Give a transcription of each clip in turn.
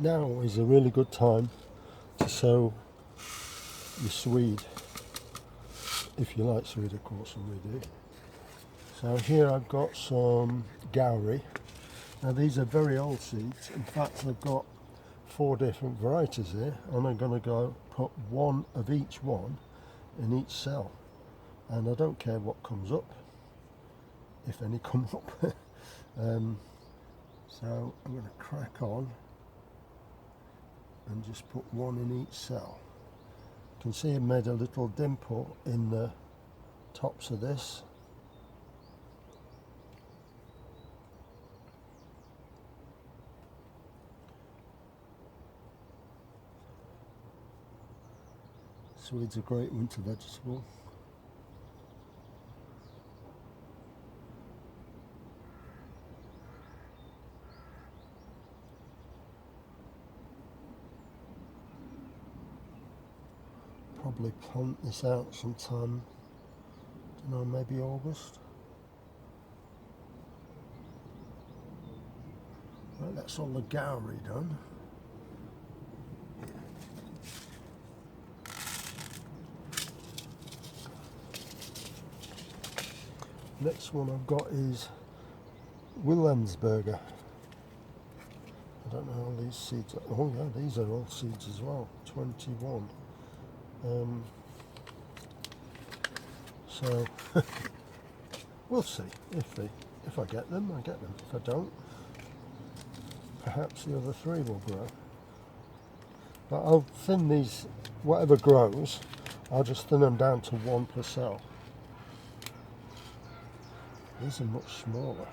Now is a really good time to sow your Swede, if you like Swede, of course, and we do. So here I've got some Gowrie. Now these are very old seeds. In fact, I've got 4 different varieties here, and I'm going to go put one of each one in each cell, and I don't care what comes up, if any come up. So I'm going to crack on and just put one in each cell. You can see I made a little dimple in the tops of this. Swede's a great winter vegetable. Probably plant this out sometime, I don't know, maybe August. Right, that's all the Gowrie done. Next one I've got is Wilhelmsberger. I don't know how these seeds are. Oh yeah, these are all seeds as well. 21. So we'll see. If I get them, I get them. If I don't, perhaps the other 3 will grow. But I'll thin these, whatever grows, I'll just thin them down to 1 per cell. These are much smaller.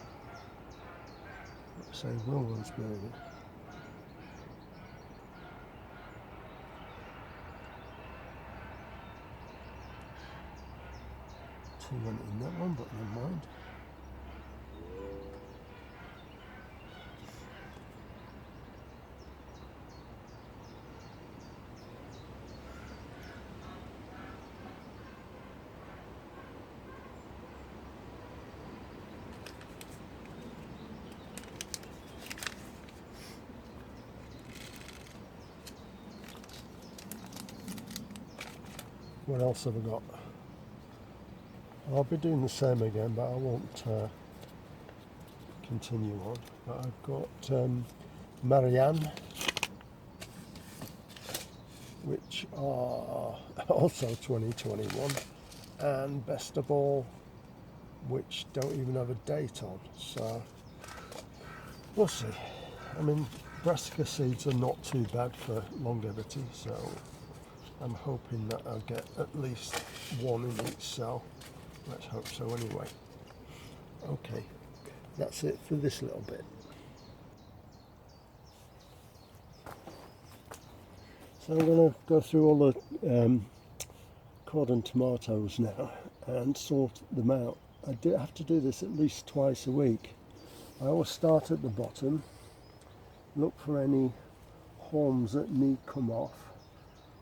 Let's say Wilhelmsberger. Too many in that one, but never mind. What else have I got? I'll be doing the same again, but I won't continue on. But I've got Marianne, which are also 2021, and best of all, which don't even have a date on. So we'll see. I mean, brassica seeds are not too bad for longevity, so I'm hoping that I'll get at least 1 in each cell. Let's hope so anyway. Okay, that's it for this little bit. So I'm going to go through all the cordon tomatoes now and sort them out. I do have to do this at least twice a week. I always start at the bottom, look for any haulms that need come off.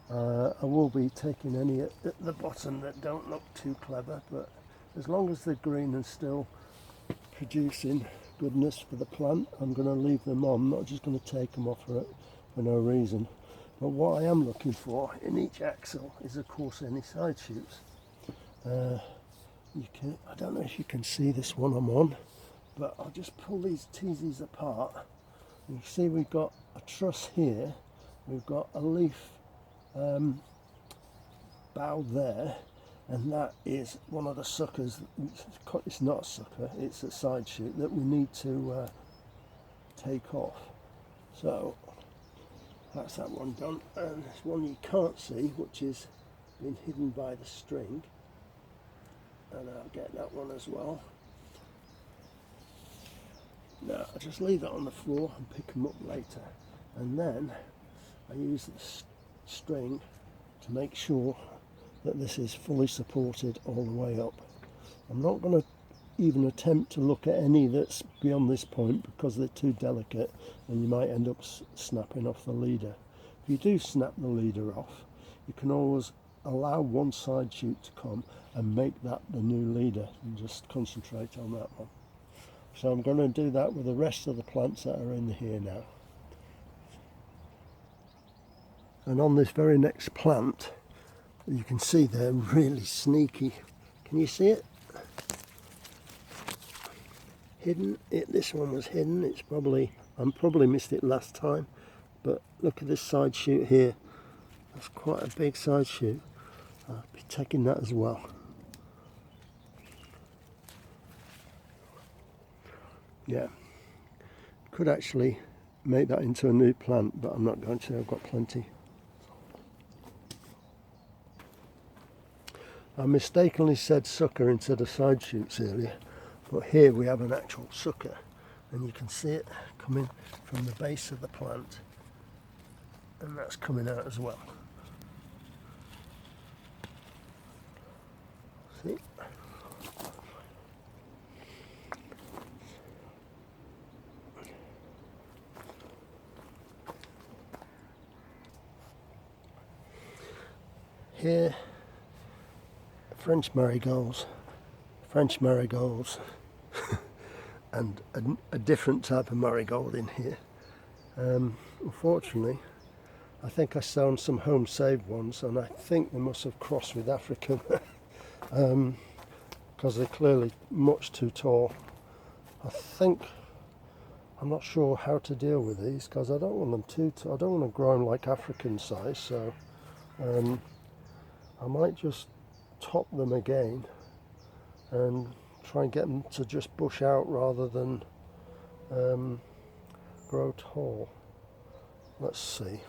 I will be taking any at the bottom that don't look too clever, but as long as they're green and still producing goodness for the plant, I'm going to leave them on. I'm not just going to take them off for no reason. But what I am looking for in each axle is, of course, any side shoots. I don't know if you can see this one I'm on, but I'll just pull these teasies apart. You can see we've got a truss here, we've got a leaf bough there, and that is one of the suckers. It's not a sucker, it's a side shoot that we need to take off. So that's that one done, and there's one you can't see, which is been hidden by the string, and I'll get that one as well. Now I just leave that on the floor and pick them up later, and then I use the string to make sure that this is fully supported all the way up. I'm not going to even attempt to look at any that's beyond this point because they're too delicate and you might end up snapping off the leader. If you do snap the leader off, you can always allow one side shoot to come and make that the new leader and just concentrate on that one. So I'm going to do that with the rest of the plants that are in here now. And on this very next plant, you can see they're really sneaky. Can you see it? Hidden. This one was hidden. I probably missed it last time, but look at this side shoot here. That's quite a big side shoot. I'll be taking that as well. Yeah, could actually make that into a new plant, but I'm not going to. I've got plenty. I mistakenly said sucker instead of side shoots earlier, but here we have an actual sucker, and you can see it coming from the base of the plant, and that's coming out as well. See? Here, French marigolds, and a different type of marigold in here. Unfortunately, I think I found some home saved ones, and I think they must have crossed with African because they're clearly much too tall. I'm not sure how to deal with these because I don't want them too tall. I don't want to grow them like African size, so I might just top them again and try and get them to just bush out rather than grow tall. Let's see.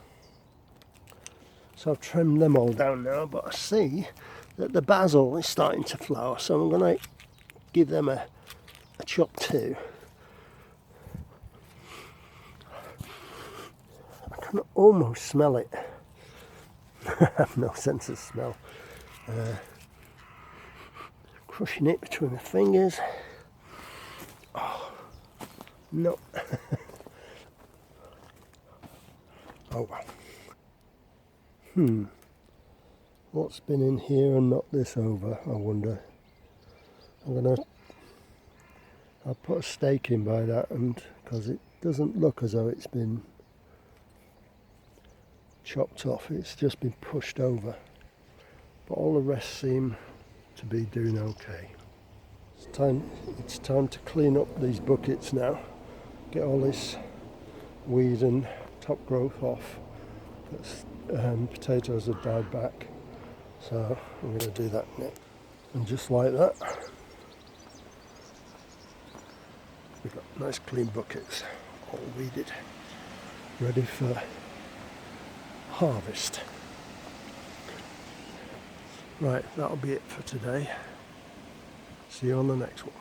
So I've trimmed them all down now, but I see that the basil is starting to flower, so I'm going to give them a chop too. I can almost smell it. I have no sense of smell. Crushing it between my fingers. Oh, no. Oh well. What's been in here and knocked this over, I wonder. I'll put a stake in by that, and because it doesn't look as though it's been chopped off, it's just been pushed over. But all the rest seem to be doing okay. It's time to clean up these buckets now. Get all this weed and top growth off. Potatoes have died back, so I'm going to do that next. And just like that, we've got nice clean buckets, all weeded, ready for harvest. Right, that'll be it for today. See you on the next one.